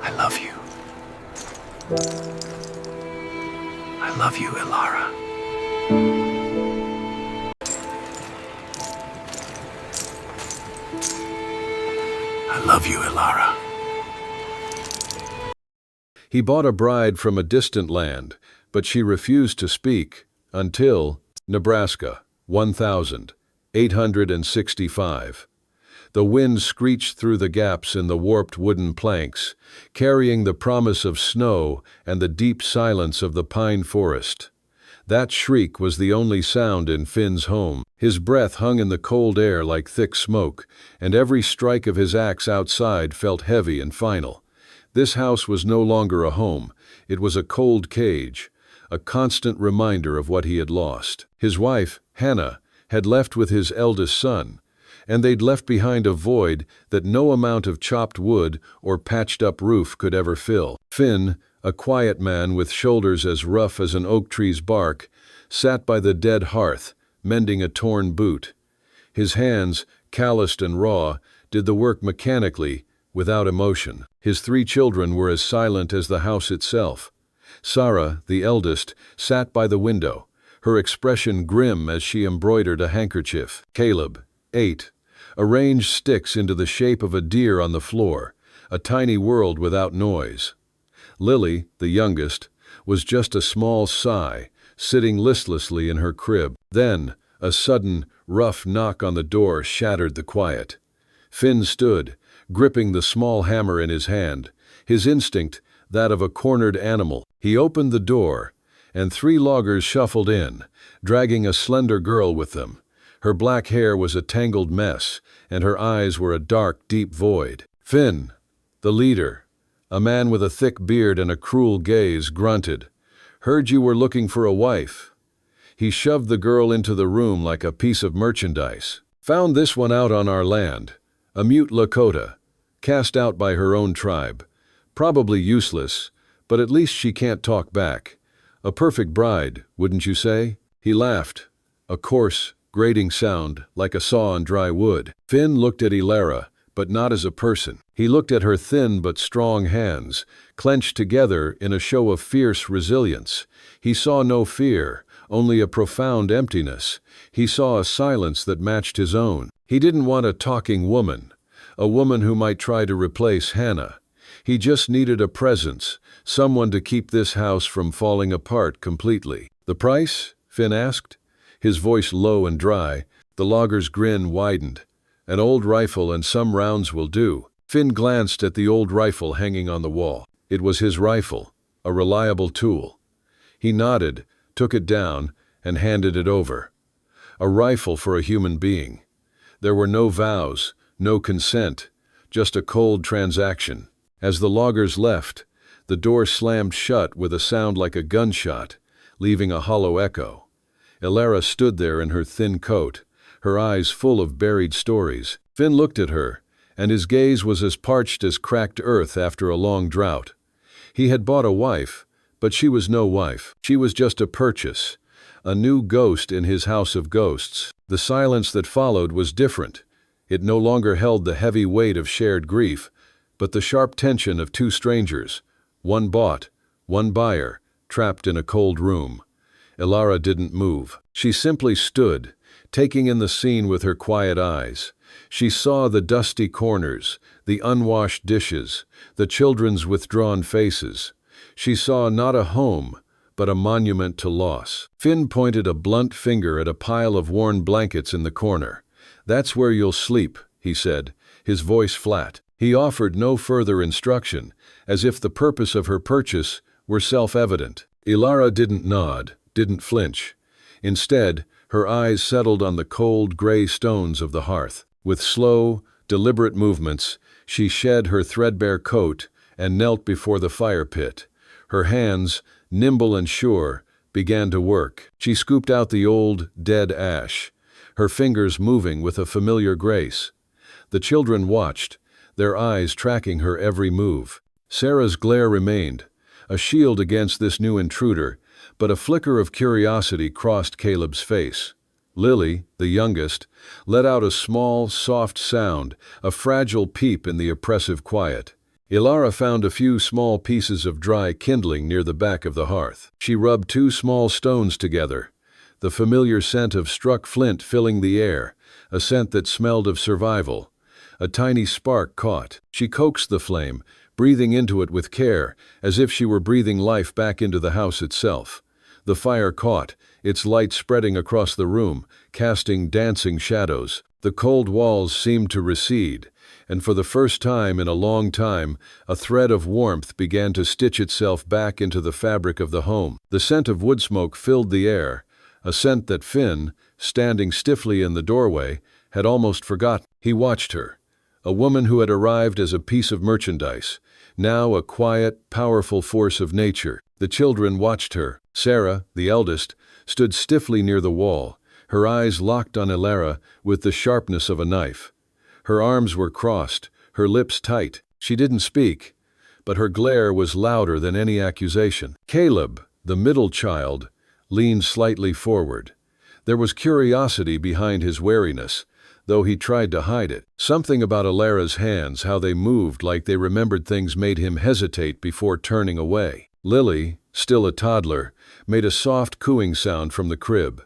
I love you. I love you, Ilara. I love you, Ilara. He bought a bride from a distant land, but she refused to speak until Nebraska, 1865. The wind screeched through the gaps in the warped wooden planks, carrying the promise of snow and the deep silence of the pine forest. That shriek was the only sound in Finn's home. His breath hung in the cold air like thick smoke, and every strike of his axe outside felt heavy and final. This house was no longer a home. It was a cold cage, a constant reminder of what he had lost. His wife, Hannah, had left with his eldest son, and they'd left behind a void that no amount of chopped wood or patched-up roof could ever fill. Finn, a quiet man with shoulders as rough as an oak tree's bark, sat by the dead hearth, mending a torn boot. His hands, calloused and raw, did the work mechanically, without emotion. His 3 children were as silent as the house itself. Sarah, the eldest, sat by the window, her expression grim as she embroidered a handkerchief. Caleb, 8, arranged sticks into the shape of a deer on the floor, a tiny world without noise. Lily, the youngest, was just a small sigh, sitting listlessly in her crib. Then, a sudden, rough knock on the door shattered the quiet. Finn stood, gripping the small hammer in his hand, his instinct that of a cornered animal. He opened the door, and 3 loggers shuffled in, dragging a slender girl with them. Her black hair was a tangled mess, and her eyes were a dark, deep void. Finn, the leader, a man with a thick beard and a cruel gaze, grunted, "Heard you were looking for a wife." He shoved the girl into the room like a piece of merchandise. "Found this one out on our land, a mute Lakota, cast out by her own tribe. Probably useless, but at least she can't talk back. A perfect bride, wouldn't you say?" He laughed, a coarse, grating sound like a saw on dry wood. Finn looked at Ilara, but not as a person. He looked at her thin but strong hands, clenched together in a show of fierce resilience. He saw no fear, only a profound emptiness. He saw a silence that matched his own. He didn't want a talking woman, a woman who might try to replace Hannah. He just needed a presence, someone to keep this house from falling apart completely. "The price?" Finn asked, his voice low and dry. The logger's grin widened. "An old rifle and some rounds will do." Finn glanced at the old rifle hanging on the wall. It was his rifle, a reliable tool. He nodded, took it down, and handed it over. A rifle for a human being. There were no vows, no consent, just a cold transaction. As the loggers left, the door slammed shut with a sound like a gunshot, leaving a hollow echo. Ilara stood there in her thin coat, her eyes full of buried stories. Finn looked at her, and his gaze was as parched as cracked earth after a long drought. He had bought a wife, but she was no wife. She was just a purchase, a new ghost in his house of ghosts. The silence that followed was different. It no longer held the heavy weight of shared grief, but the sharp tension of 2 strangers, one bought, one buyer, trapped in a cold room. Ilara didn't move. She simply stood, taking in the scene with her quiet eyes. She saw the dusty corners, the unwashed dishes, the children's withdrawn faces. She saw not a home, but a monument to loss. Finn pointed a blunt finger at a pile of worn blankets in the corner. "That's where you'll sleep," he said, his voice flat. He offered no further instruction, as if the purpose of her purchase were self-evident. Ilara didn't nod, didn't flinch. Instead, her eyes settled on the cold, gray stones of the hearth. With slow, deliberate movements, she shed her threadbare coat and knelt before the fire pit. Her hands, nimble and sure, began to work. She scooped out the old, dead ash, her fingers moving with a familiar grace. The children watched, their eyes tracking her every move. Sarah's glare remained, a shield against this new intruder, but a flicker of curiosity crossed Caleb's face. Lily, the youngest, let out a small, soft sound, a fragile peep in the oppressive quiet. Ilara found a few small pieces of dry kindling near the back of the hearth. She rubbed 2 small stones together, the familiar scent of struck flint filling the air, a scent that smelled of survival. A tiny spark caught. She coaxed the flame, breathing into it with care, as if she were breathing life back into the house itself. The fire caught, its light spreading across the room, casting dancing shadows. The cold walls seemed to recede, and for the first time in a long time, a thread of warmth began to stitch itself back into the fabric of the home. The scent of wood smoke filled the air, a scent that Finn, standing stiffly in the doorway, had almost forgotten. He watched her, a woman who had arrived as a piece of merchandise, now a quiet, powerful force of nature. The children watched her. Sarah, the eldest, stood stiffly near the wall, her eyes locked on Ilara with the sharpness of a knife. Her arms were crossed, her lips tight. She didn't speak, but her glare was louder than any accusation. Caleb, the middle child, leaned slightly forward. There was curiosity behind his wariness, though he tried to hide it. Something about Ilara's hands, how they moved like they remembered things, made him hesitate before turning away. Lily, still a toddler, made a soft cooing sound from the crib.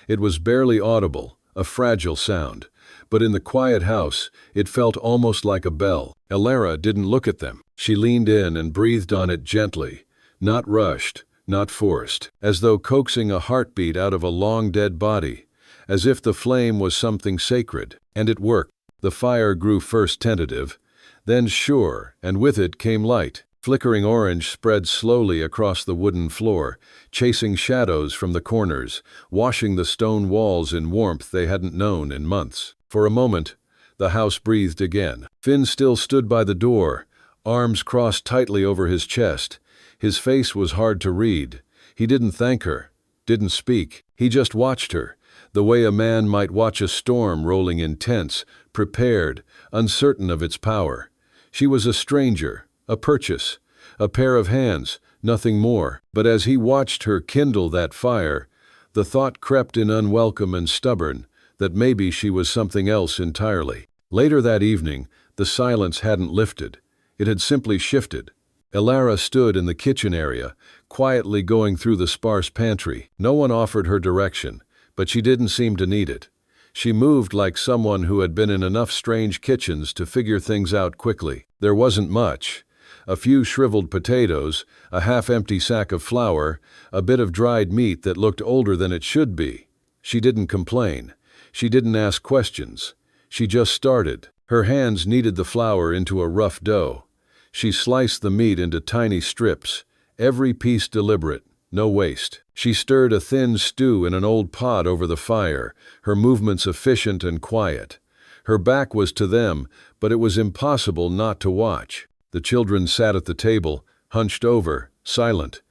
It was barely audible, a fragile sound, but in the quiet house, it felt almost like a bell. Ilara didn't look at them. She leaned in and breathed on it gently, not rushed, not forced, as though coaxing a heartbeat out of a long-dead body, as if the flame was something sacred. And it worked. The fire grew first tentative, then sure, and with it came light. Flickering orange spread slowly across the wooden floor, chasing shadows from the corners, washing the stone walls in warmth they hadn't known in months. For a moment, the house breathed again. Finn still stood by the door, arms crossed tightly over his chest. His face was hard to read. He didn't thank her, didn't speak. He just watched her, the way a man might watch a storm rolling in tense, prepared, uncertain of its power. She was a stranger, a purchase, a pair of hands, nothing more. But as he watched her kindle that fire, the thought crept in, unwelcome and stubborn, that maybe she was something else entirely. Later that evening, the silence hadn't lifted. It had simply shifted. Ilara stood in the kitchen area, quietly going through the sparse pantry. No one offered her direction, but she didn't seem to need it. She moved like someone who had been in enough strange kitchens to figure things out quickly. There wasn't much. A few shriveled potatoes, a half-empty sack of flour, a bit of dried meat that looked older than it should be. She didn't complain. She didn't ask questions. She just started. Her hands kneaded the flour into a rough dough. She sliced the meat into tiny strips, every piece deliberate, no waste. She stirred a thin stew in an old pot over the fire, her movements efficient and quiet. Her back was to them, but it was impossible not to watch. The children sat at the table, hunched over, silent.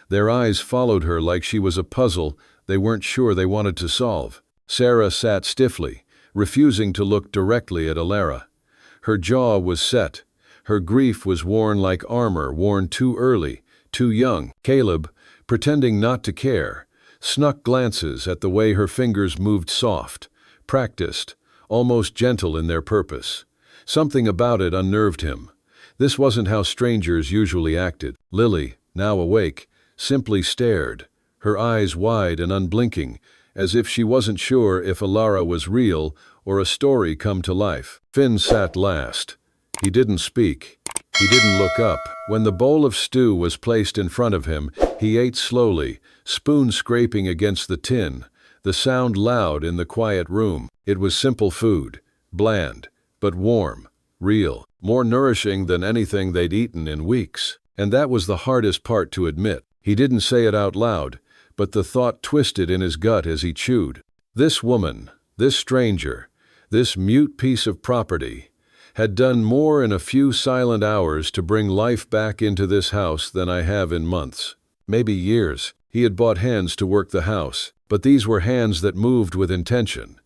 Their eyes followed her like she was a puzzle they weren't sure they wanted to solve. Sarah sat stiffly, refusing to look directly at Ilara. Her jaw was set. Her grief was worn like armor worn too early, too young. Caleb, pretending not to care, snuck glances at the way her fingers moved, soft, practiced, almost gentle in their purpose. Something about it unnerved him. This wasn't how strangers usually acted. Lily, now awake, simply stared, her eyes wide and unblinking, as if she wasn't sure if Ilara was real or a story come to life. Finn sat last. He didn't speak. He didn't look up. When the bowl of stew was placed in front of him, he ate slowly, spoon scraping against the tin, the sound loud in the quiet room. It was simple food, bland, but warm, real, more nourishing than anything they'd eaten in weeks. And that was the hardest part to admit. He didn't say it out loud, but the thought twisted in his gut as he chewed. This woman, this stranger, this mute piece of property, had done more in a few silent hours to bring life back into this house than I have in months, maybe years. He had bought hands to work the house, but these were hands that moved with intention,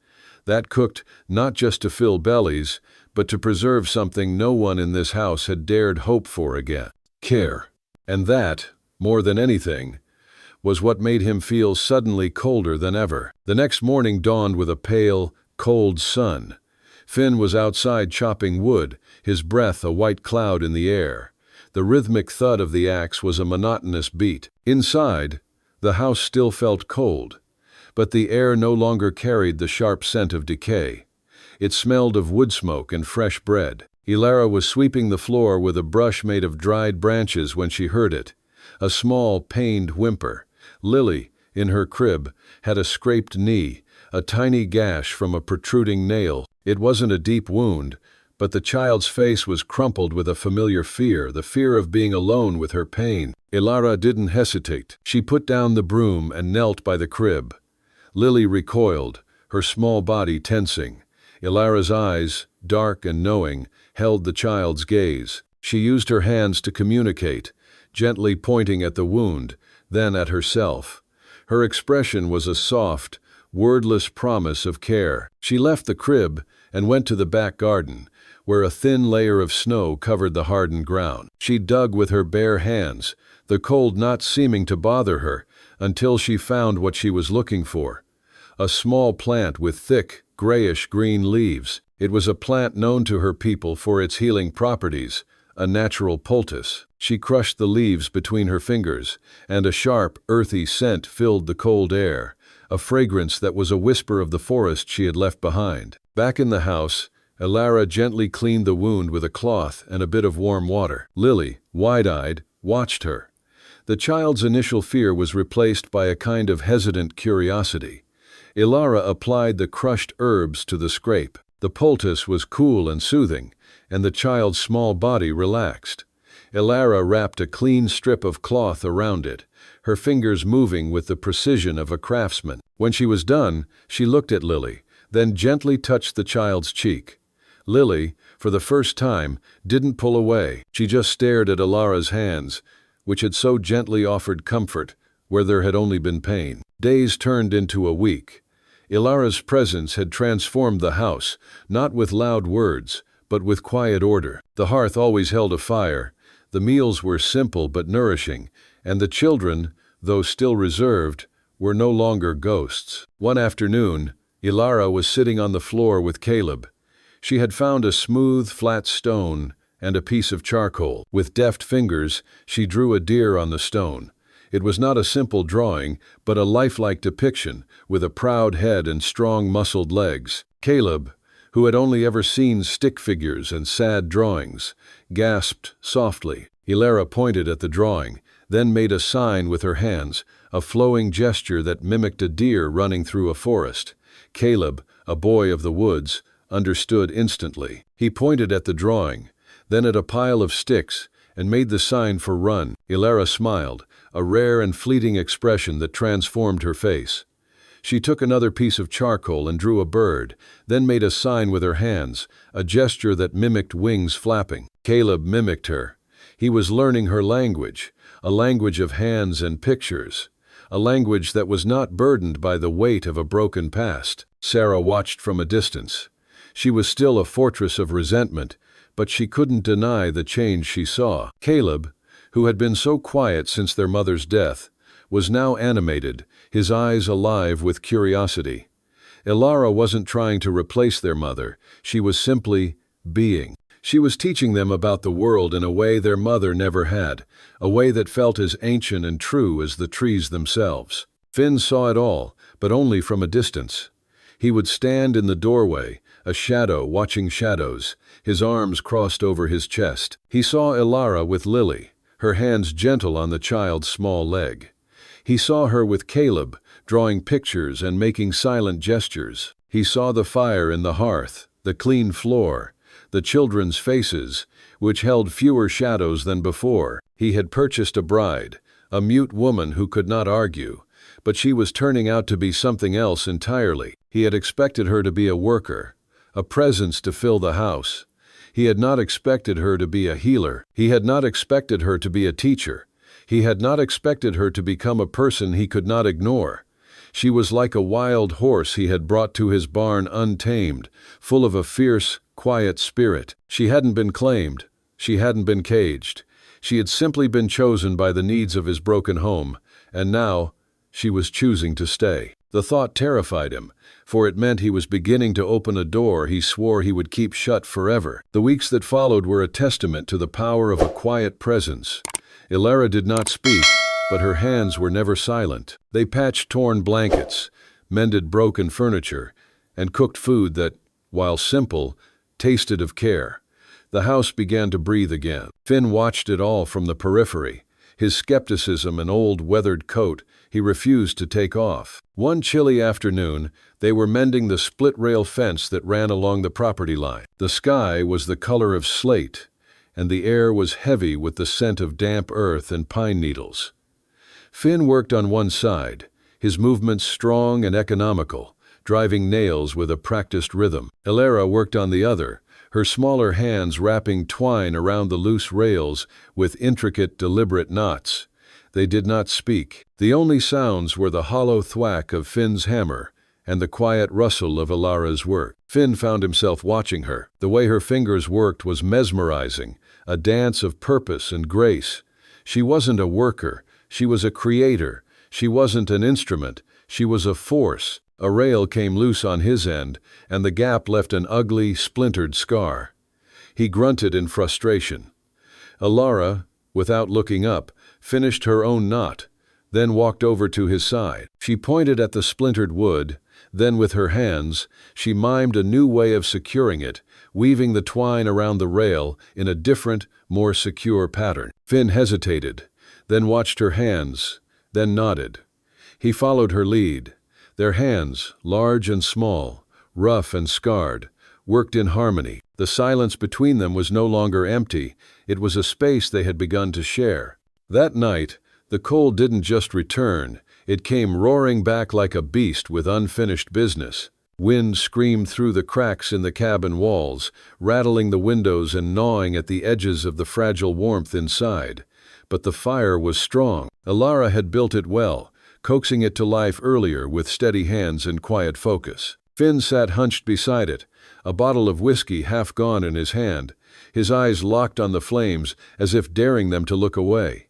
that cooked not just to fill bellies, but to preserve something no one in this house had dared hope for again: care. And that, more than anything, was what made him feel suddenly colder than ever. The next morning dawned with a pale, cold sun. Finn was outside chopping wood, his breath a white cloud in the air. The rhythmic thud of the axe was a monotonous beat. Inside, the house still felt cold, but the air no longer carried the sharp scent of decay. It smelled of wood smoke and fresh bread. Ilara was sweeping the floor with a brush made of dried branches when she heard it. A small, pained whimper. Lily, in her crib, had a scraped knee, a tiny gash from a protruding nail. It wasn't a deep wound, but the child's face was crumpled with a familiar fear, the fear of being alone with her pain. Ilara didn't hesitate. She put down the broom and knelt by the crib. Lily recoiled, her small body tensing. Ilara's eyes, dark and knowing, held the child's gaze. She used her hands to communicate, gently pointing at the wound, then at herself. Her expression was a soft, wordless promise of care. She left the crib and went to the back garden, where a thin layer of snow covered the hardened ground. She dug with her bare hands, the cold not seeming to bother her, until she found what she was looking for. A small plant with thick, grayish-green leaves. It was a plant known to her people for its healing properties, a natural poultice. She crushed the leaves between her fingers, and a sharp, earthy scent filled the cold air, a fragrance that was a whisper of the forest she had left behind. Back in the house, Ilara gently cleaned the wound with a cloth and a bit of warm water. Lily, wide-eyed, watched her. The child's initial fear was replaced by a kind of hesitant curiosity. Ilara applied the crushed herbs to the scrape. The poultice was cool and soothing, and the child's small body relaxed. Ilara wrapped a clean strip of cloth around it, her fingers moving with the precision of a craftsman. When she was done, she looked at Lily, then gently touched the child's cheek. Lily, for the first time, didn't pull away. She just stared at Ilara's hands, which had so gently offered comfort where there had only been pain. Days turned into a week. Ilara's presence had transformed the house, not with loud words, but with quiet order. The hearth always held a fire, the meals were simple but nourishing, and the children, though still reserved, were no longer ghosts. One afternoon, Ilara was sitting on the floor with Caleb. She had found a smooth, flat stone and a piece of charcoal. With deft fingers, she drew a deer on the stone. It was not a simple drawing, but a lifelike depiction, with a proud head and strong muscled legs. Caleb, who had only ever seen stick figures and sad drawings, gasped softly. Ilara pointed at the drawing, then made a sign with her hands, a flowing gesture that mimicked a deer running through a forest. Caleb, a boy of the woods, understood instantly. He pointed at the drawing, then at a pile of sticks, and made the sign for run. Ilara smiled, a rare and fleeting expression that transformed her face. She took another piece of charcoal and drew a bird, then made a sign with her hands, a gesture that mimicked wings flapping. Caleb mimicked her. He was learning her language, a language of hands and pictures, a language that was not burdened by the weight of a broken past. Sarah watched from a distance. She was still a fortress of resentment, but she couldn't deny the change she saw. Caleb, who had been so quiet since their mother's death, was now animated, his eyes alive with curiosity. Ilara wasn't trying to replace their mother, she was simply being. She was teaching them about the world in a way their mother never had, a way that felt as ancient and true as the trees themselves. Finn saw it all, but only from a distance. He would stand in the doorway, a shadow watching shadows, his arms crossed over his chest. He saw Ilara with Lily, her hands gentle on the child's small leg. He saw her with Caleb, drawing pictures and making silent gestures. He saw the fire in the hearth, the clean floor, the children's faces, which held fewer shadows than before. He had purchased a bride, a mute woman who could not argue, but she was turning out to be something else entirely. He had expected her to be a worker, a presence to fill the house. He had not expected her to be a healer. He had not expected her to be a teacher. He had not expected her to become a person he could not ignore. She was like a wild horse he had brought to his barn untamed, full of a fierce, quiet spirit. She hadn't been claimed. She hadn't been caged. She had simply been chosen by the needs of his broken home, and now she was choosing to stay. The thought terrified him, for it meant he was beginning to open a door he swore he would keep shut forever. The weeks that followed were a testament to the power of a quiet presence. Ilara did not speak, but her hands were never silent. They patched torn blankets, mended broken furniture, and cooked food that, while simple, tasted of care. The house began to breathe again. Finn watched it all from the periphery. His skepticism an old weathered coat he refused to take off. One chilly afternoon, they were mending the split-rail fence that ran along the property line. The sky was the color of slate, and the air was heavy with the scent of damp earth and pine needles. Finn worked on one side, his movements strong and economical, driving nails with a practiced rhythm. Ilara worked on the other, her smaller hands wrapping twine around the loose rails with intricate, deliberate knots. They did not speak. The only sounds were the hollow thwack of Finn's hammer and the quiet rustle of Ilara's work. Finn found himself watching her. The way her fingers worked was mesmerizing, a dance of purpose and grace. She wasn't a worker, she was a creator. She wasn't an instrument, she was a force. A rail came loose on his end, and the gap left an ugly, splintered scar. He grunted in frustration. Ilara, without looking up, finished her own knot, then walked over to his side. She pointed at the splintered wood, then with her hands, she mimed a new way of securing it, weaving the twine around the rail in a different, more secure pattern. Finn hesitated, then watched her hands, then nodded. He followed her lead. Their hands, large and small, rough and scarred, worked in harmony. The silence between them was no longer empty, it was a space they had begun to share. That night, the cold didn't just return, it came roaring back like a beast with unfinished business. Wind screamed through the cracks in the cabin walls, rattling the windows and gnawing at the edges of the fragile warmth inside. But the fire was strong. Ilara had built it well, coaxing it to life earlier with steady hands and quiet focus. Finn sat hunched beside it, a bottle of whiskey half gone in his hand, his eyes locked on the flames as if daring them to look away.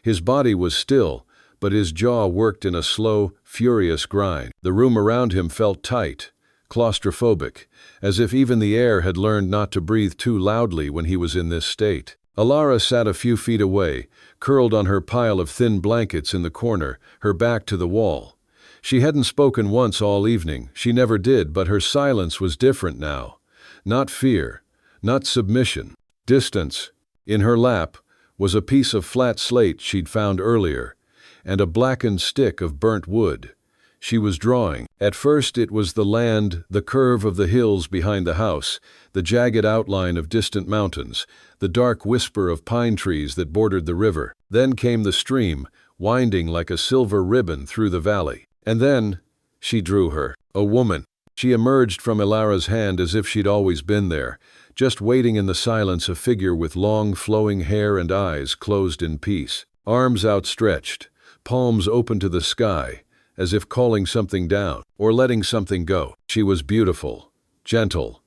His body was still, but his jaw worked in a slow, furious grind. The room around him felt tight, claustrophobic, as if even the air had learned not to breathe too loudly when he was in this state. Ilara sat a few feet away, curled on her pile of thin blankets in the corner, her back to the wall. She hadn't spoken once all evening, she never did, but her silence was different now. Not fear, not submission, distance. In her lap was a piece of flat slate she'd found earlier, and a blackened stick of burnt wood. She was drawing. At first it was the land, the curve of the hills behind the house, the jagged outline of distant mountains, the dark whisper of pine trees that bordered the river. Then came the stream, winding like a silver ribbon through the valley. And then, she drew her, a woman. She emerged from Ilara's hand as if she'd always been there, just waiting in the silence, a figure with long, flowing hair and eyes closed in peace. Arms outstretched, palms open to the sky, as if calling something down, or letting something go. She was beautiful, gentle,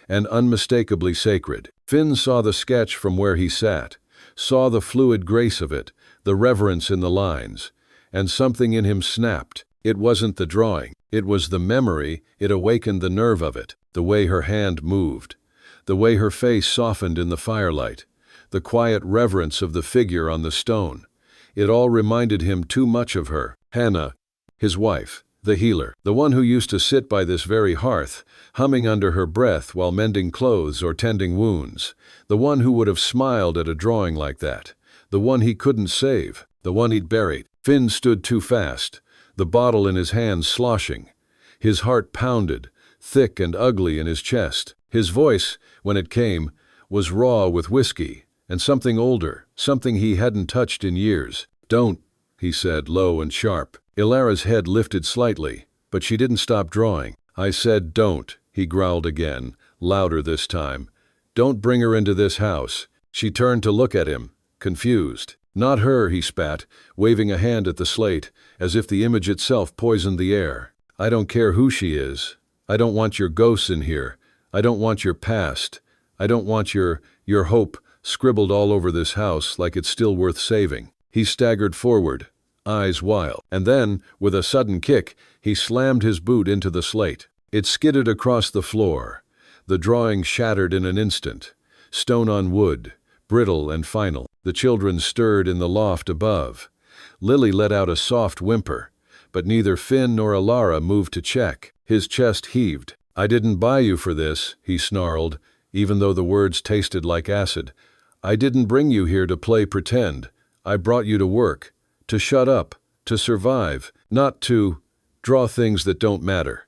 and unmistakably sacred. Finn saw the sketch from where he sat, saw the fluid grace of it, the reverence in the lines, and something in him snapped. It wasn't the drawing, it was the memory. It awakened the nerve of it, the way her hand moved, the way her face softened in the firelight, the quiet reverence of the figure on the stone. It all reminded him too much of her. Hannah, his wife, the healer, the one who used to sit by this very hearth, humming under her breath while mending clothes or tending wounds, the one who would have smiled at a drawing like that, the one he couldn't save, the one he'd buried. Finn stood too fast, the bottle in his hands sloshing. His heart pounded, thick and ugly in his chest. His voice, when it came, was raw with whiskey, and something older, something he hadn't touched in years. "Don't," he said, low and sharp. Ilara's head lifted slightly, but she didn't stop drawing. "I said don't," he growled again, louder this time. "Don't bring her into this house." She turned to look at him, confused. "Not her," he spat, waving a hand at the slate, as if the image itself poisoned the air. "I don't care who she is. I don't want your ghosts in here. I don't want your past. I don't want your hope scribbled all over this house like it's still worth saving." He staggered forward, eyes wild. And then, with a sudden kick, he slammed his boot into the slate. It skidded across the floor. The drawing shattered in an instant. Stone on wood, brittle and final. The children stirred in the loft above. Lily let out a soft whimper, but neither Finn nor Ilara moved to check. His chest heaved. "I didn't buy you for this," he snarled, even though the words tasted like acid. "I didn't bring you here to play pretend. I brought you to work, to shut up, to survive, not to draw things that don't matter,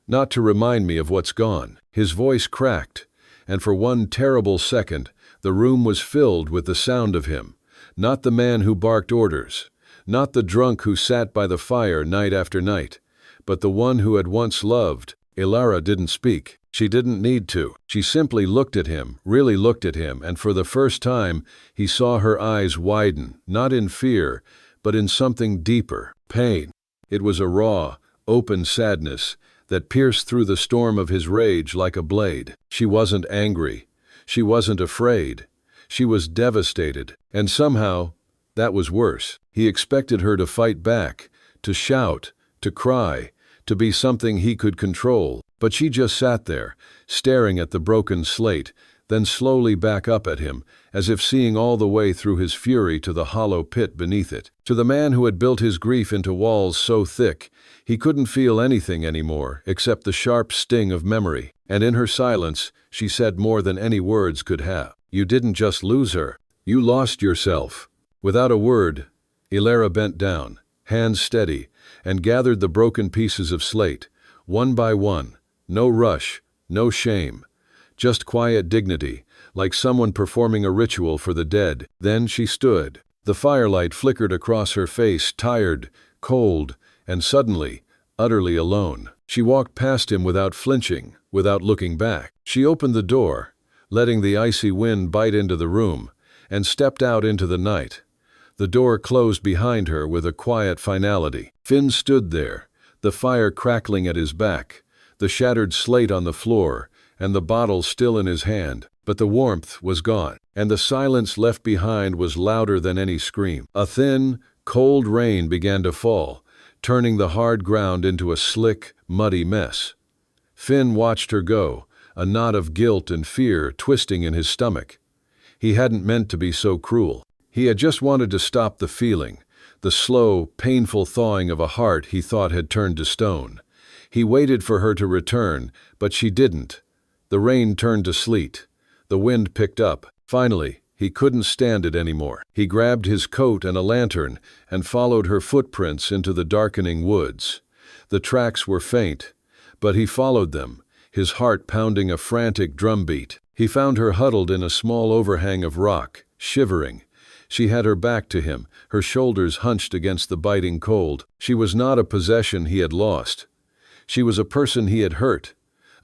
not to remind me of what's gone." His voice cracked, and for one terrible second, the room was filled with the sound of him, not the man who barked orders, not the drunk who sat by the fire night after night, but the one who had once loved. Ilara didn't speak. She didn't need to. She simply looked at him, really looked at him, and for the first time, he saw her eyes widen, not in fear, but in something deeper, pain. It was a raw, open sadness that pierced through the storm of his rage like a blade. She wasn't angry. She wasn't afraid. She was devastated, and somehow, that was worse. He expected her to fight back, to shout, to cry, to be something he could control, but she just sat there, staring at the broken slate, then slowly back up at him, as if seeing all the way through his fury to the hollow pit beneath it. To the man who had built his grief into walls so thick, he couldn't feel anything anymore except the sharp sting of memory. And in her silence, she said more than any words could have. "You didn't just lose her. You lost yourself." Without a word, Ilara bent down, hands steady, and gathered the broken pieces of slate, one by one. No rush, no shame, just quiet dignity, like someone performing a ritual for the dead. Then she stood. The firelight flickered across her face, tired, cold, and suddenly, utterly alone. She walked past him without flinching, without looking back. She opened the door, letting the icy wind bite into the room, and stepped out into the night. The door closed behind her with a quiet finality. Finn stood there, the fire crackling at his back, the shattered slate on the floor, and the bottle still in his hand. But the warmth was gone, and the silence left behind was louder than any scream. A thin, cold rain began to fall, turning the hard ground into a slick, muddy mess. Finn watched her go, a knot of guilt and fear twisting in his stomach. He hadn't meant to be so cruel. He had just wanted to stop the feeling, the slow, painful thawing of a heart he thought had turned to stone. He waited for her to return, but she didn't. The rain turned to sleet. The wind picked up. Finally, he couldn't stand it anymore. He grabbed his coat and a lantern and followed her footprints into the darkening woods. The tracks were faint, but he followed them, his heart pounding a frantic drumbeat. He found her huddled in a small overhang of rock, shivering. She had her back to him, her shoulders hunched against the biting cold. She was not a possession he had lost. She was a person he had hurt,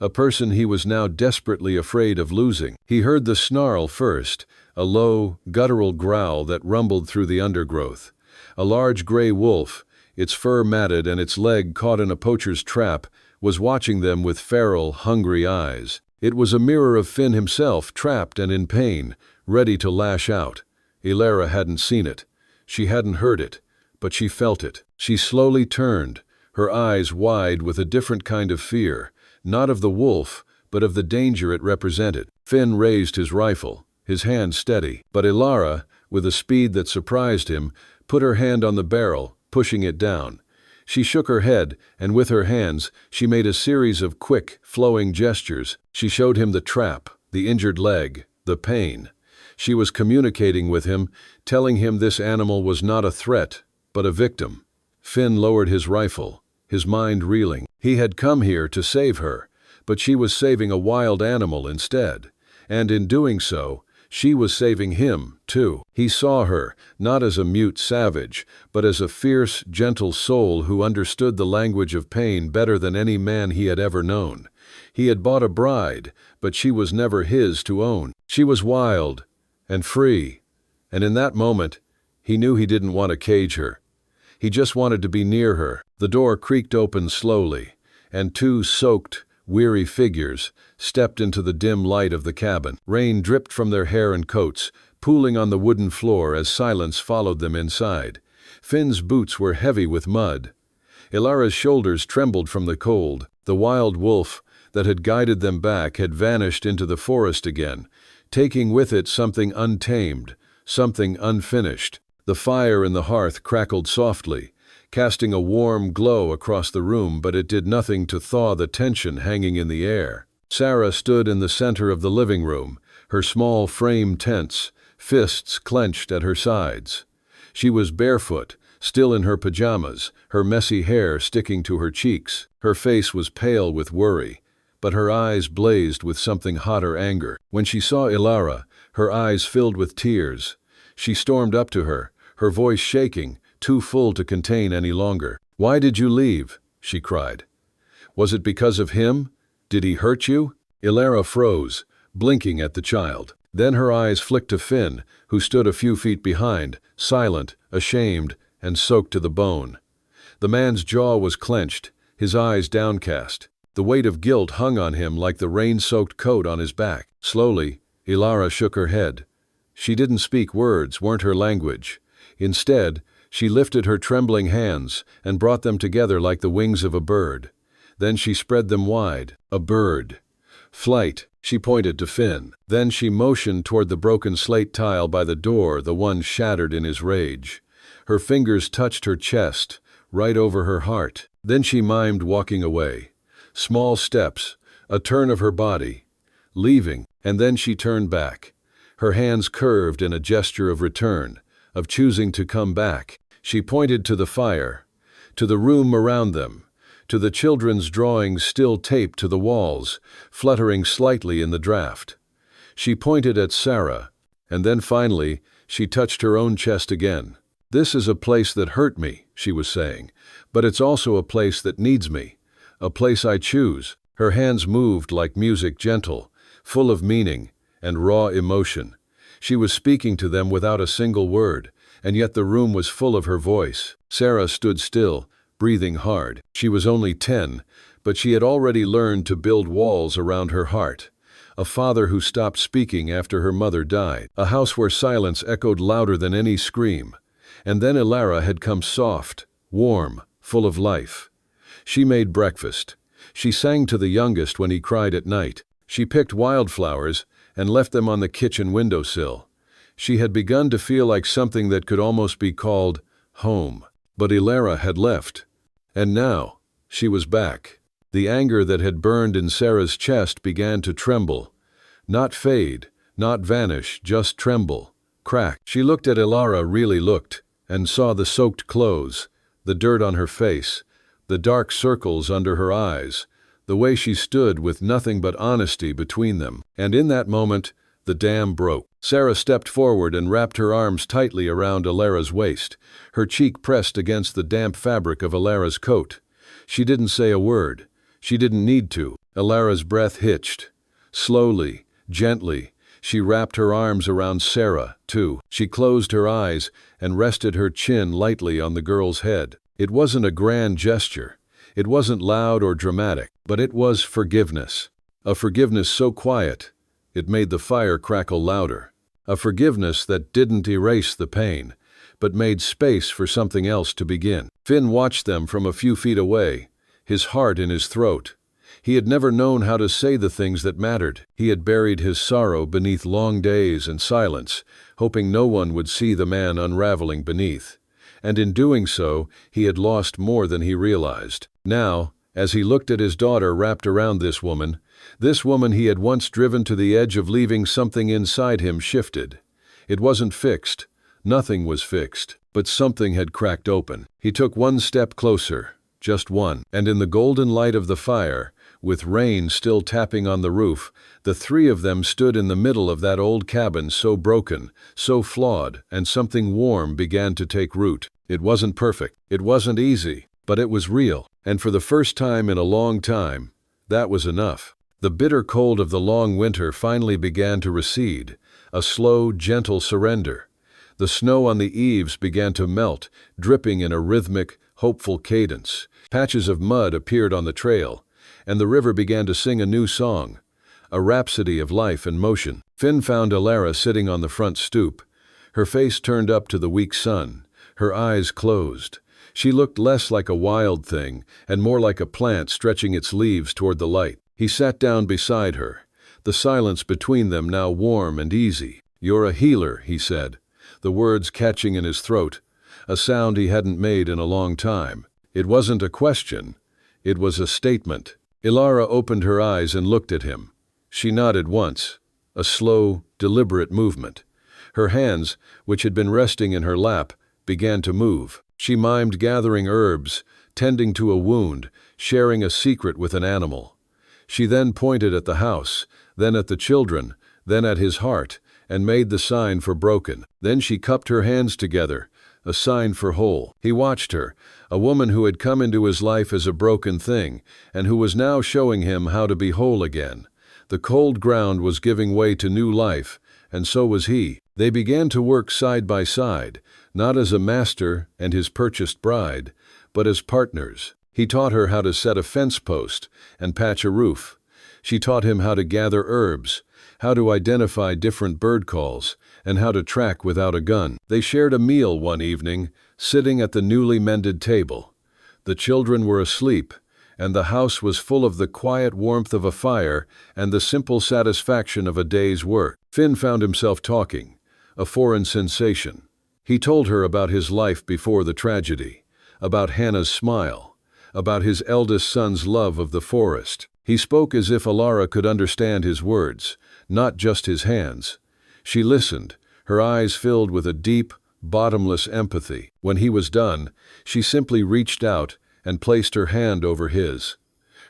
a person he was now desperately afraid of losing. He heard the snarl first, a low, guttural growl that rumbled through the undergrowth. A large gray wolf, its fur matted and its leg caught in a poacher's trap, was watching them with feral, hungry eyes. It was a mirror of Finn himself, trapped and in pain, ready to lash out. Ilara hadn't seen it. She hadn't heard it, but she felt it. She slowly turned, her eyes wide with a different kind of fear, not of the wolf, but of the danger it represented. Finn raised his rifle, his hand steady, but Ilara, with a speed that surprised him, put her hand on the barrel, pushing it down. She shook her head, and with her hands, she made a series of quick, flowing gestures. She showed him the trap, the injured leg, the pain. She was communicating with him, telling him this animal was not a threat, but a victim. Finn lowered his rifle, his mind reeling. He had come here to save her, but she was saving a wild animal instead. And in doing so, she was saving him, too. He saw her, not as a mute savage, but as a fierce, gentle soul who understood the language of pain better than any man he had ever known. He had bought a bride, but she was never his to own. She was wild and free, and in that moment, he knew he didn't want to cage her. He just wanted to be near her. The door creaked open slowly, and two soaked, weary figures stepped into the dim light of the cabin. Rain dripped from their hair and coats, pooling on the wooden floor as silence followed them inside. Finn's boots were heavy with mud. Ilara's shoulders trembled from the cold. The wild wolf that had guided them back had vanished into the forest again, taking with it something untamed, something unfinished. The fire in the hearth crackled softly, casting a warm glow across the room, but it did nothing to thaw the tension hanging in the air. Sarah stood in the center of the living room, her small frame tense, fists clenched at her sides. She was barefoot, still in her pajamas, her messy hair sticking to her cheeks. Her face was pale with worry, but her eyes blazed with something hotter anger. When she saw Ilara, her eyes filled with tears. She stormed up to her, her voice shaking, too full to contain any longer. "Why did you leave?" she cried. "Was it because of him? Did he hurt you?" Ilara froze, blinking at the child. Then her eyes flicked to Finn, who stood a few feet behind, silent, ashamed, and soaked to the bone. The man's jaw was clenched, his eyes downcast. The weight of guilt hung on him like the rain-soaked coat on his back. Slowly, Ilara shook her head. She didn't speak words, weren't her language. Instead, she lifted her trembling hands and brought them together like the wings of a bird. Then she spread them wide. A bird. "Flight," she pointed to Finn. Then she motioned toward the broken slate tile by the door, the one shattered in his rage. Her fingers touched her chest, right over her heart. Then she mimed walking away. Small steps, a turn of her body, leaving, and then she turned back. Her hands curved in a gesture of return, of choosing to come back. She pointed to the fire, to the room around them, to the children's drawings still taped to the walls, fluttering slightly in the draft. She pointed at Sarah, and then finally, she touched her own chest again. "This is a place that hurt me," she was saying, "but it's also a place that needs me, a place I choose." Her hands moved like music, gentle, full of meaning and raw emotion. She was speaking to them without a single word, and yet the room was full of her voice. Sarah stood still, breathing hard. She was only 10, but she had already learned to build walls around her heart. A father who stopped speaking after her mother died. A house where silence echoed louder than any scream. And then Ilara had come soft, warm, full of life. She made breakfast. She sang to the youngest when he cried at night. She picked wildflowers and left them on the kitchen windowsill. She had begun to feel like something that could almost be called home. But Ilara had left. And now, she was back. The anger that had burned in Sarah's chest began to tremble. Not fade, not vanish, just tremble, crack. She looked at Ilara, really looked, and saw the soaked clothes, the dirt on her face, the dark circles under her eyes, the way she stood with nothing but honesty between them. And in that moment, the dam broke. Sarah stepped forward and wrapped her arms tightly around Ilara's waist, her cheek pressed against the damp fabric of Ilara's coat. She didn't say a word. She didn't need to. Ilara's breath hitched. Slowly, gently, she wrapped her arms around Sarah, too. She closed her eyes and rested her chin lightly on the girl's head. It wasn't a grand gesture. It wasn't loud or dramatic, but it was forgiveness. A forgiveness so quiet, it made the fire crackle louder. A forgiveness that didn't erase the pain, but made space for something else to begin. Finn watched them from a few feet away, his heart in his throat. He had never known how to say the things that mattered. He had buried his sorrow beneath long days and silence, hoping no one would see the man unraveling beneath. And in doing so, he had lost more than he realized. Now, as he looked at his daughter wrapped around this woman he had once driven to the edge of leaving, something inside him shifted. It wasn't fixed. Nothing was fixed, but something had cracked open. He took one step closer, just one, and in the golden light of the fire, with rain still tapping on the roof, the three of them stood in the middle of that old cabin, so broken, so flawed, and something warm began to take root. It wasn't perfect. It wasn't easy, but it was real. And for the first time in a long time, that was enough. The bitter cold of the long winter finally began to recede, a slow, gentle surrender. The snow on the eaves began to melt, dripping in a rhythmic, hopeful cadence. Patches of mud appeared on the trail, and the river began to sing a new song, a rhapsody of life and motion. Finn found Ilara sitting on the front stoop, her face turned up to the weak sun, Her eyes closed. She looked less like a wild thing and more like a plant stretching its leaves toward the light. He sat down beside her, the silence between them now warm and easy. "You're a healer," he said, the words catching in his throat, a sound he hadn't made in a long time. It wasn't a question. It was a statement. Ilara opened her eyes and looked at him. She nodded once, a slow, deliberate movement. Her hands, which had been resting in her lap, began to move. She mimed gathering herbs, tending to a wound, sharing a secret with an animal. She then pointed at the house, then at the children, then at his heart, and made the sign for broken. Then she cupped her hands together, a sign for whole. He watched her, a woman who had come into his life as a broken thing, and who was now showing him how to be whole again. The cold ground was giving way to new life, and so was he. They began to work side by side, not as a master and his purchased bride, but as partners. He taught her how to set a fence post and patch a roof. She taught him how to gather herbs, how to identify different bird calls, and how to track without a gun. They shared a meal one evening, sitting at the newly mended table. The children were asleep, and the house was full of the quiet warmth of a fire and the simple satisfaction of a day's work. Finn found himself talking, a foreign sensation. He told her about his life before the tragedy, about Hannah's smile, about his eldest son's love of the forest. He spoke as if Ilara could understand his words, not just his hands. She listened, her eyes filled with a deep, bottomless empathy. When he was done, she simply reached out and placed her hand over his.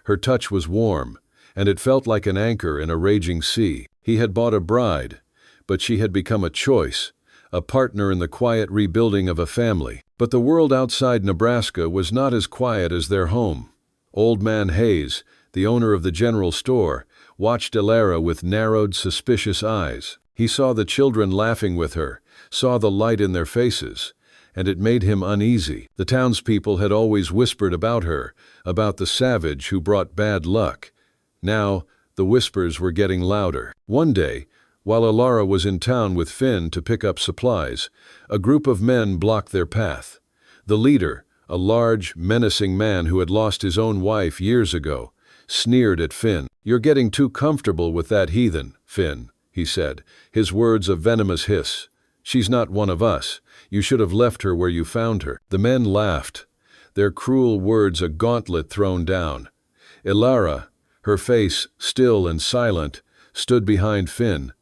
Her touch was warm, and it felt like an anchor in a raging sea. He had bought a bride, but she had become a choice, a partner in the quiet rebuilding of a family. But the world outside Nebraska was not as quiet as their home. Old Man Hayes, the owner of the general store, watched Ilara with narrowed, suspicious eyes. He saw the children laughing with her, saw the light in their faces, and it made him uneasy. The townspeople had always whispered about her, about the savage who brought bad luck. Now, the whispers were getting louder. One day, while Ilara was in town with Finn to pick up supplies, a group of men blocked their path. The leader, a large, menacing man who had lost his own wife years ago, sneered at Finn. "You're getting too comfortable with that heathen, Finn," he said, his words a venomous hiss. "She's not one of us. You should have left her where you found her." The men laughed, their cruel words a gauntlet thrown down. Ilara, her face still and silent, stood behind Finn.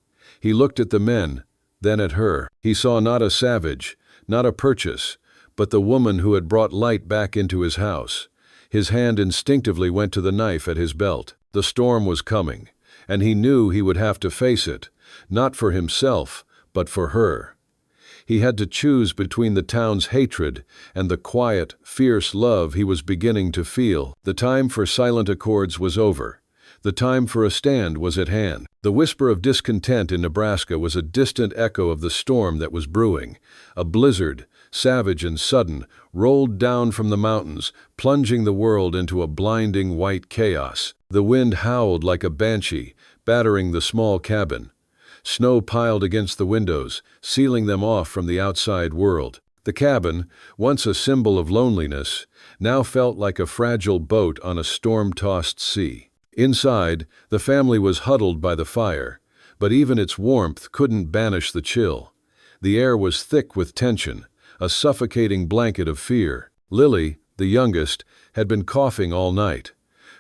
He looked at the men, then at her. He saw not a savage, not a purchase, but the woman who had brought light back into his house. His hand instinctively went to the knife at his belt. The storm was coming, and he knew he would have to face it, not for himself, but for her. He had to choose between the town's hatred and the quiet, fierce love he was beginning to feel. The time for silent accords was over. The time for a stand was at hand. The whisper of discontent in Nebraska was a distant echo of the storm that was brewing. A blizzard, savage and sudden, rolled down from the mountains, plunging the world into a blinding white chaos. The wind howled like a banshee, battering the small cabin. Snow piled against the windows, sealing them off from the outside world. The cabin, once a symbol of loneliness, now felt like a fragile boat on a storm-tossed sea. Inside, the family was huddled by the fire, but even its warmth couldn't banish the chill. The air was thick with tension, a suffocating blanket of fear. Lily, the youngest, had been coughing all night.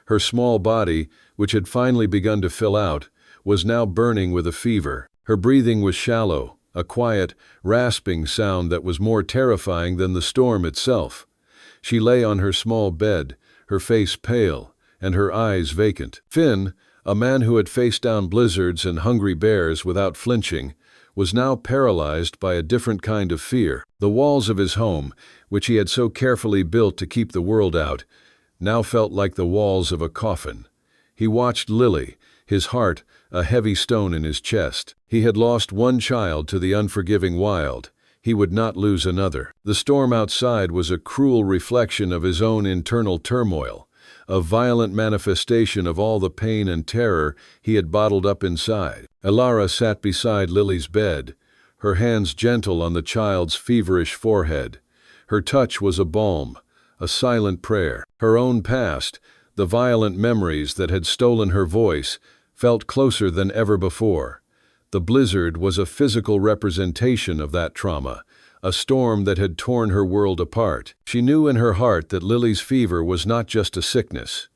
Her small body, which had finally begun to fill out, was now burning with a fever. Her breathing was shallow, a quiet, rasping sound that was more terrifying than the storm itself. She lay on her small bed, her face pale, and her eyes vacant. Finn, a man who had faced down blizzards and hungry bears without flinching, was now paralyzed by a different kind of fear. The walls of his home, which he had so carefully built to keep the world out, now felt like the walls of a coffin. He watched Lily, his heart a heavy stone in his chest. He had lost one child to the unforgiving wild. He would not lose another. The storm outside was a cruel reflection of his own internal turmoil, a violent manifestation of all the pain and terror he had bottled up inside. Ilara sat beside Lily's bed, her hands gentle on the child's feverish forehead. Her touch was a balm, a silent prayer. Her own past, the violent memories that had stolen her voice, felt closer than ever before. The blizzard was a physical representation of that trauma, a storm that had torn her world apart. She knew in her heart that Lily's fever was not just a sickness.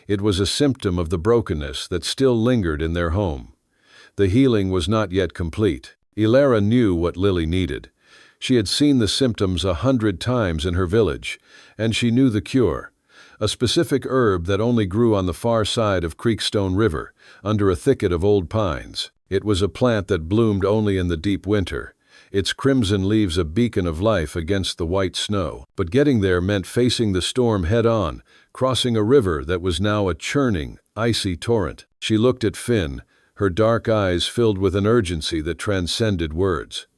It was a symptom of the brokenness that still lingered in their home. The healing was not yet complete. Ilara knew what Lily needed. She had seen the symptoms 100 times in her village, and she knew the cure. A specific herb that only grew on the far side of Creekstone River, under a thicket of old pines. It was a plant that bloomed only in the deep winter, its crimson leaves a beacon of life against the white snow. But getting there meant facing the storm head-on, crossing a river that was now a churning, icy torrent. She looked at Finn, her dark eyes filled with an urgency that transcended words.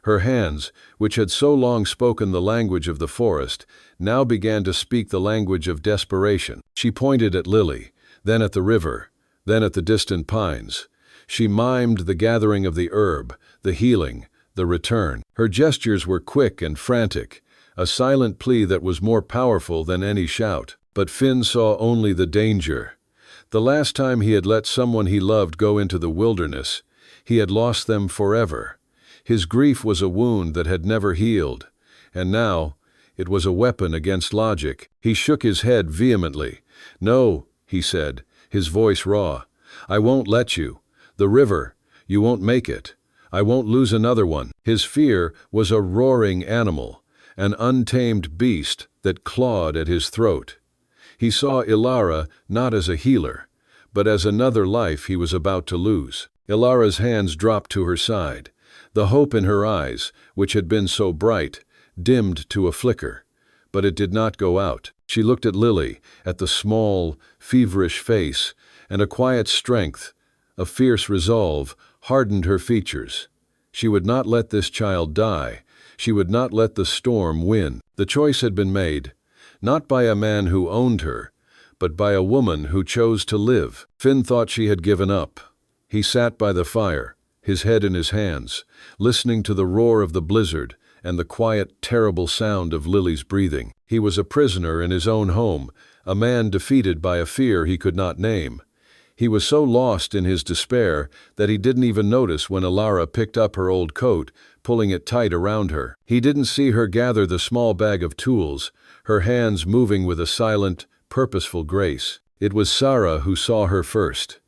Her hands, which had so long spoken the language of the forest, now began to speak the language of desperation. She pointed at Lily, then at the river, then at the distant pines. She mimed the gathering of the herb, the healing, the return. Her gestures were quick and frantic, a silent plea that was more powerful than any shout. But Finn saw only the danger. The last time he had let someone he loved go into the wilderness, he had lost them forever. His grief was a wound that had never healed, and now it was a weapon against logic. He shook his head vehemently. "No," he said, his voice raw. "I won't let you. The river, you won't make it. I won't lose another one." His fear was a roaring animal, an untamed beast that clawed at his throat. He saw Ilara not as a healer, but as another life he was about to lose. Ilara's hands dropped to her side. The hope in her eyes, which had been so bright, dimmed to a flicker, but it did not go out. She looked at Lily, at the small, feverish face, and a quiet strength, a fierce resolve, hardened her features. She would not let this child die. She would not let the storm win. The choice had been made, not by a man who owned her, but by a woman who chose to live. Finn thought she had given up. He sat by the fire, his head in his hands, listening to the roar of the blizzard and the quiet, terrible sound of Lily's breathing. He was a prisoner in his own home, a man defeated by a fear he could not name. He was so lost in his despair that he didn't even notice when Ilara picked up her old coat, pulling it tight around her. He didn't see her gather the small bag of tools, her hands moving with a silent, purposeful grace. It was Sarah who saw her first.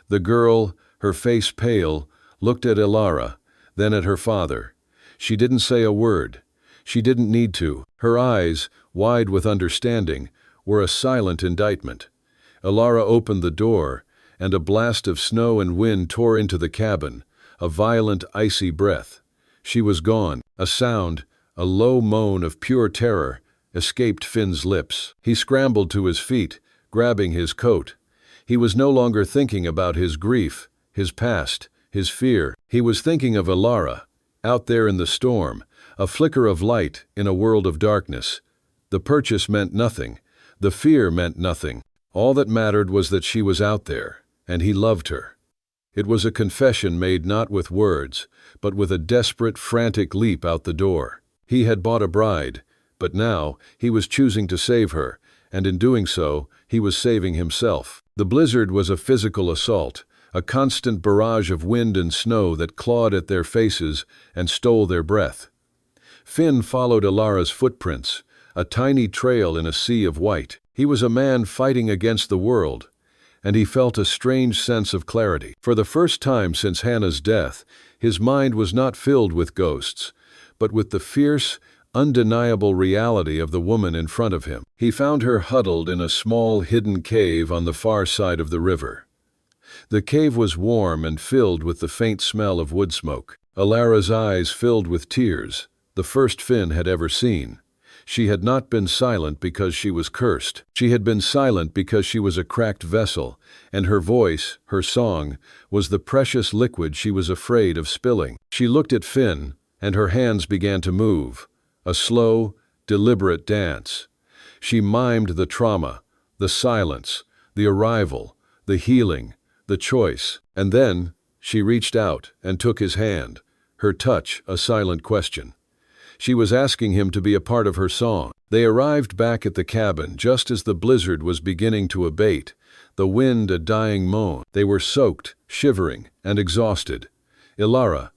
The girl, her face pale, looked at Ilara, then at her father. She didn't say a word. She didn't need to. Her eyes, wide with understanding, were a silent indictment. Ilara opened the door, and a blast of snow and wind tore into the cabin, a violent, icy breath. She was gone. A sound, a low moan of pure terror, escaped Finn's lips. He scrambled to his feet, grabbing his coat. He was no longer thinking about his grief, his past, his fear. He was thinking of Ilara, out there in the storm, a flicker of light in a world of darkness. The purchase meant nothing. The fear meant nothing. All that mattered was that she was out there, and he loved her. It was a confession made not with words, but with a desperate, frantic leap out the door. He had bought a bride, but now he was choosing to save her, and in doing so, he was saving himself. The blizzard was a physical assault, a constant barrage of wind and snow that clawed at their faces and stole their breath. Finn followed Ilara's footprints, a tiny trail in a sea of white. He was a man fighting against the world, and he felt a strange sense of clarity. For the first time since Hannah's death, his mind was not filled with ghosts, but with the fierce, undeniable reality of the woman in front of him. He found her huddled in a small, hidden cave on the far side of the river. The cave was warm and filled with the faint smell of wood smoke. Ilara's eyes filled with tears, the first Finn had ever seen. She had not been silent because she was cursed. She had been silent because she was a cracked vessel, and her voice, her song, was the precious liquid she was afraid of spilling. She looked at Finn, and her hands began to move, a slow, deliberate dance. She mimed the trauma, the silence, the arrival, the healing, the choice. And then she reached out and took his hand, her touch a silent question. She was asking him to be a part of her song. They arrived back at the cabin just as the blizzard was beginning to abate, the wind a dying moan. They were soaked, shivering, and exhausted. Ilara,